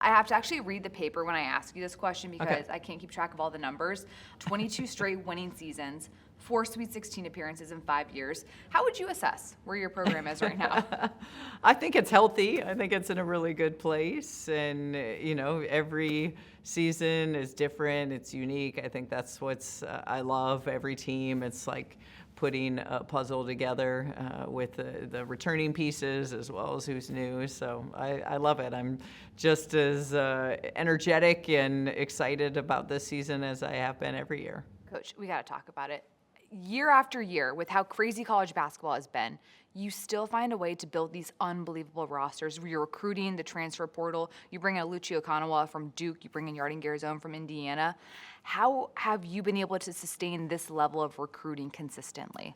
I have to actually read the paper when I ask you this question because Okay. I can't keep track of all the numbers. 22 straight winning seasons, 4 Sweet 16 appearances in 5 years. How would you assess where your program is right now? I think it's healthy. I think it's in a really good place. And, every season is different. It's unique. I think that's what's I love every team. It's like putting a puzzle together with the returning pieces as well as who's new. So I love it. I'm just as energetic and excited about this season as I have been every year. Coach, we got to talk about it. Year after year, with how crazy college basketball has been, you still find a way to build these unbelievable rosters. You're recruiting the transfer portal. You bring in Lucio Kanawa from Duke. You bring in Yarden Garzone from Indiana. How have you been able to sustain this level of recruiting consistently?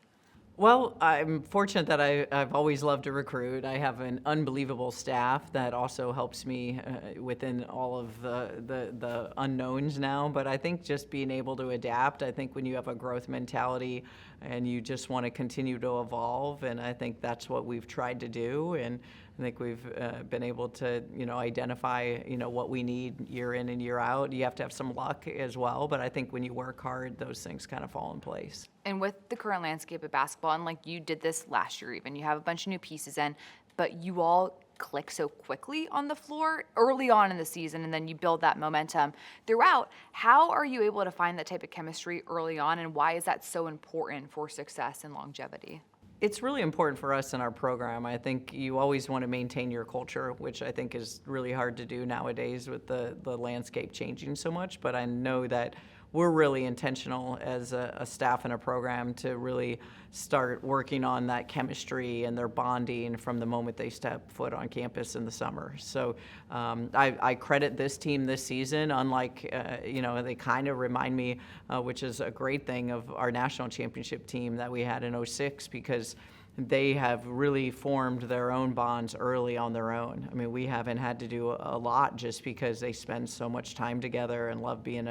Well, I'm fortunate that I've always loved to recruit. I have an unbelievable staff that also helps me within all of the unknowns now. But I think just being able to adapt, I think when you have a growth mentality and you just want to continue to evolve, and I think that's what we've tried to do. And I think we've been able to, identify, what we need year in and year out. You have to have some luck as well, but I think when you work hard, those things kind of fall in place. And with the current landscape of basketball, and like you did this last year even, you have a bunch of new pieces in, but you all click so quickly on the floor early on in the season, and then you build that momentum throughout. How are you able to find that type of chemistry early on, and why is that so important for success and longevity? It's really important for us in our program. I think you always want to maintain your culture, which I think is really hard to do nowadays with the landscape changing so much. But I know that we're really intentional as a staff and a program to really start working on that chemistry and their bonding from the moment they step foot on campus in the summer. So I credit this team this season, unlike, they kind of remind me, which is a great thing, of our national championship team that we had in '06, because they have really formed their own bonds early on their own. I mean, we haven't had to do a lot just because they spend so much time together and love being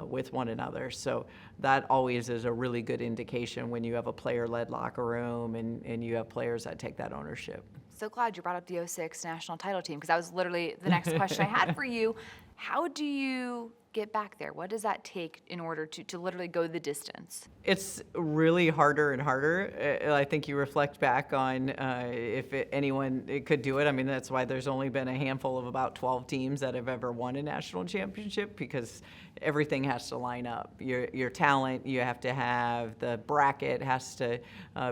with one another. So that always is a really good indication when you have a player-led locker room and you have players that take that ownership. So glad you brought up the '06 national title team, because that was literally the next question I had for you. How do you get back there? What does that take in order to literally go the distance? It's really harder and harder. I think you reflect back on if anyone could do it. I mean, that's why there's only been a handful of about 12 teams that have ever won a national championship, because everything has to line up. Your talent, you have to have, the bracket has to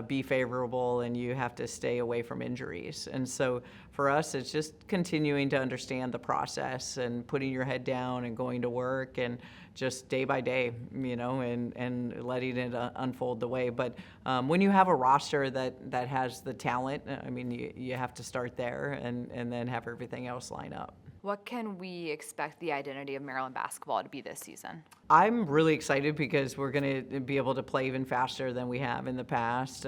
be favorable, and you have to stay away from injuries. And so for us, it's just continuing to understand the process and putting your head down and going to work and just day by day, and letting it unfold the way. But when you have a roster that has the talent, I mean, you have to start there and then have everything else line up. What can we expect the identity of Maryland basketball to be this season? I'm really excited because we're going to be able to play even faster than we have in the past.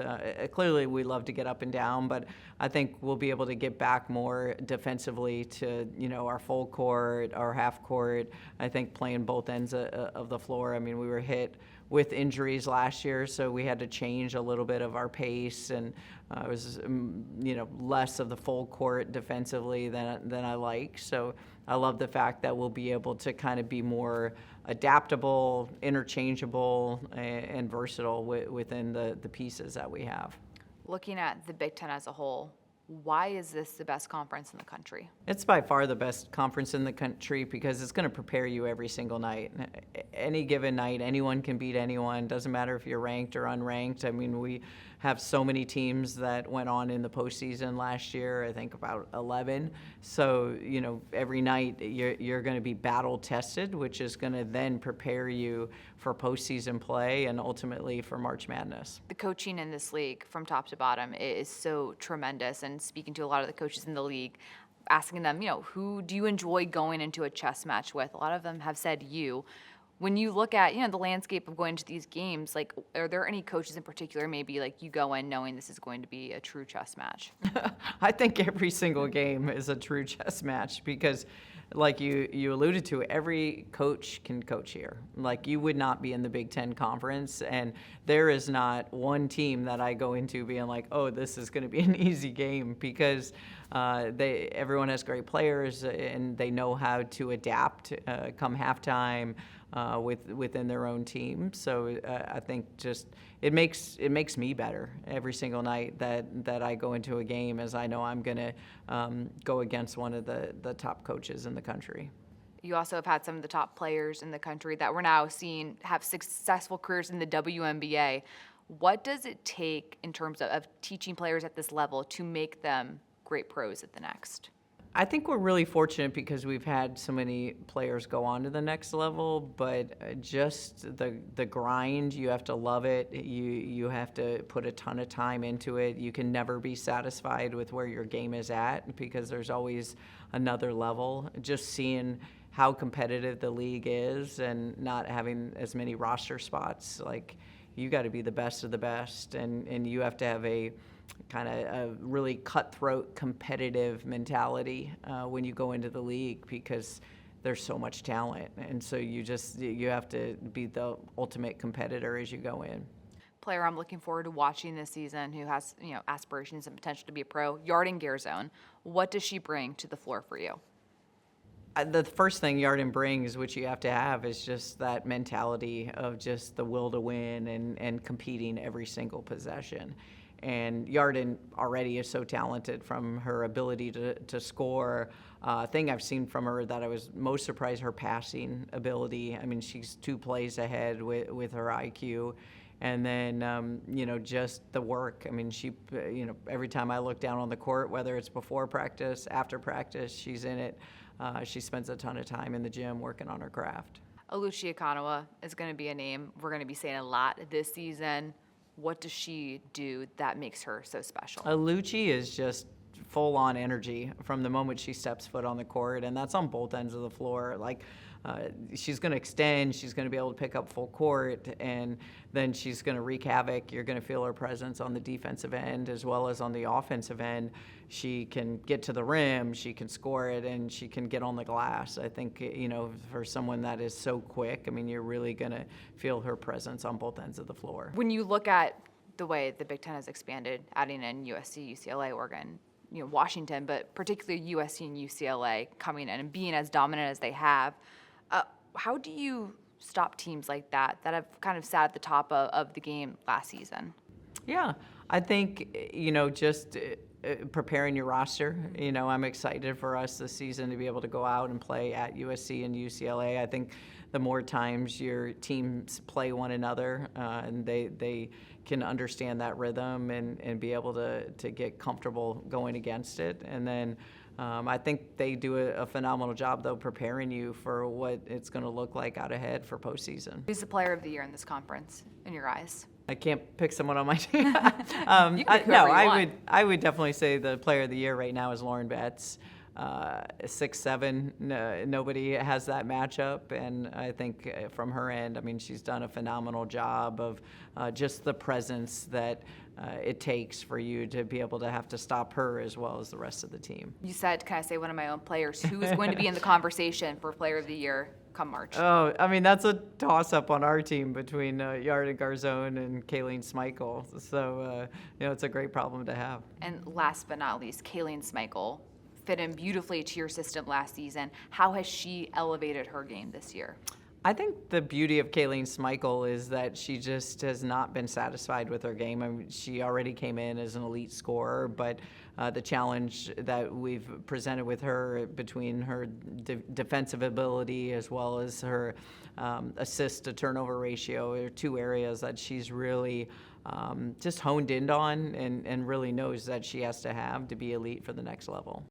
Clearly, we love to get up and down, but I think we'll be able to get back more defensively to, our full court, our half court. I think playing both ends of the floor. I mean, we were hit with injuries last year, so we had to change a little bit of our pace, and it was, less of the full court defensively than I like. So I love the fact that we'll be able to kind of be more adaptable, interchangeable, and versatile within the pieces that we have. Looking at the Big Ten as a whole, why is this the best conference in the country? It's by far the best conference in the country because it's going to prepare you every single night. Any given night, anyone can beat anyone. Doesn't matter if you're ranked or unranked. I mean, we have so many teams that went on in the postseason last year, I think about 11. So, every night you're going to be battle tested, which is going to then prepare you for postseason play and ultimately for March Madness. The coaching in this league from top to bottom is so tremendous, and speaking to a lot of the coaches in the league, asking them, who do you enjoy going into a chess match with? A lot of them have said you. When you look at, the landscape of going to these games, like, are there any coaches in particular, maybe like you go in knowing this is going to be a true chess match? I think every single game is a true chess match because like you alluded to, every coach can coach here. Like, you would not be in the Big Ten Conference, and there is not one team that I go into being like, oh, this is going to be an easy game, because everyone has great players, and they know how to adapt come halftime within their own team. So I think just it makes me better every single night that I go into a game, as I know I'm going to go against one of the top coaches in the country. You also have had some of the top players in the country that we're now seeing have successful careers in the WNBA. What does it take in terms of teaching players at this level to make them great pros at the next? I think we're really fortunate because we've had so many players go on to the next level, but just the grind, you have to love it. You have to put a ton of time into it. You can never be satisfied with where your game is at, because there's always another level. Just seeing how competitive the league is and not having as many roster spots, like, you got to be the best of the best, and you have to have a kind of a really cutthroat competitive mentality when you go into the league, because there's so much talent, and so you have to be the ultimate competitor as you go in. Player I'm looking forward to watching this season, who has aspirations and potential to be a pro, Yarden Garzone. What does she bring to the floor for you? The first thing Yarden brings, which you have to have, is just that mentality of just the will to win and competing every single possession. And Yarden already is so talented from her ability to score. Thing I've seen from her that I was most surprised, her passing ability. I mean, she's 2 plays ahead with her IQ. And then, just the work. I mean, she, every time I look down on the court, whether it's before practice, after practice, she's in it. She spends a ton of time in the gym working on her craft. Oluchi Okonowa is going to be a name we're going to be saying a lot this season. What does she do that makes her so special? Oluchi is just full-on energy from the moment she steps foot on the court, and that's on both ends of the floor. Like, she's going to extend, she's going to be able to pick up full court, and then she's going to wreak havoc. You're going to feel her presence on the defensive end as well as on the offensive end. She can get to the rim, she can score it, and she can get on the glass. I think, for someone that is so quick, I mean, you're really going to feel her presence on both ends of the floor. When you look at the way the Big Ten has expanded, adding in USC, UCLA, Oregon, Washington, but particularly USC and UCLA coming in and being as dominant as they have, how do you stop teams like that have kind of sat at the top of the game last season? Yeah, I think, just preparing your roster. I'm excited for us this season to be able to go out and play at USC and UCLA. I think the more times your teams play one another and they can understand that rhythm and be able to get comfortable going against it. And then I think they do a phenomenal job, though, preparing you for what it's going to look like out ahead for postseason. Who's the player of the year in this conference, in your eyes? I can't pick someone on my team. You can pick whoever you want. I would definitely say the player of the year right now is Lauren Betts. 6'7", nobody has that matchup, and I think from her end, I mean, she's done a phenomenal job of just the presence that it takes for you to be able to have to stop her as well as the rest of the team. You said, can I say one of my own players? Who is going to be in the conversation for player of the year come March? Oh, I mean, that's a toss-up on our team between Yarden Garzone and Kayleen Smeichel. So, it's a great problem to have. And last but not least, Kayleen Smeichel fit in beautifully to your system last season. How has she elevated her game this year? I think the beauty of Kayleen Smeichel is that she just has not been satisfied with her game. I mean, she already came in as an elite scorer, but the challenge that we've presented with her between her defensive ability as well as her assist to turnover ratio are 2 areas that she's really just honed in on and really knows that she has to have to be elite for the next level.